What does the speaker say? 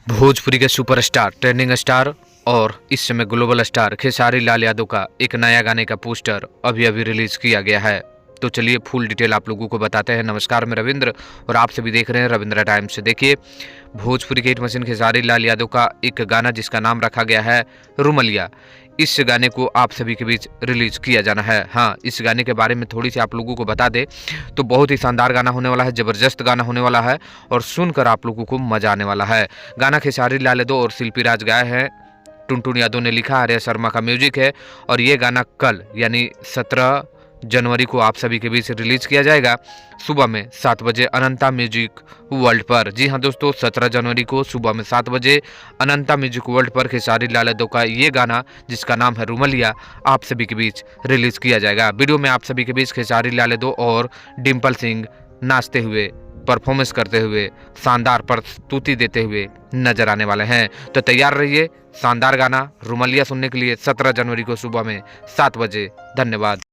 भोजपुरी के superstar, trending star और इस समय ग्लोबल स्टार खेसारी लाल यादव का एक नया गाने का पोस्टर अभी अभी रिलीज किया गया है। तो चलिए फुल डिटेल आप लोगों को बताते हैं। नमस्कार, मैं रविंद्र और आप सभी देख रहे हैं रविंद्र टाइम्स। देखिए, भोजपुरी के हिट मशीन खेसारी लाल यादव का एक गाना जिसका नाम रखा गया है रुमलिया, इस गाने को आप सभी के बीच रिलीज किया जाना है। हाँ, इस गाने के बारे में थोड़ी सी आप लोगों को बता दें तो बहुत ही शानदार गाना होने वाला है, जबरदस्त गाना होने वाला है और सुनकर आप लोगों को मजा आने वाला है। गाना खेसारी लाल यादव और शिल्पी राज गाए हैं, टुनटुन यादव ने लिखा, आर्या शर्मा का म्यूजिक है और ये गाना कल यानी 17 जनवरी को आप सभी के बीच रिलीज किया जाएगा सुबह में 7 बजे अनंता म्यूजिक वर्ल्ड पर। जी हाँ दोस्तों, 17 जनवरी को सुबह में 7 बजे अनंता म्यूजिक वर्ल्ड पर खेसारी लाल यादव का ये गाना जिसका नाम है रुमलिया आप सभी के बीच रिलीज किया जाएगा। वीडियो में आप सभी के बीच खेसारी लाल यादव और डिम्पल सिंह नाचते हुए, परफॉर्मेंस करते हुए, शानदार प्रस्तुति देते हुए नजर आने वाले हैं। तो तैयार रहिए शानदार गाना रुमलिया सुनने के लिए 17 जनवरी को सुबह में 7 बजे। धन्यवाद।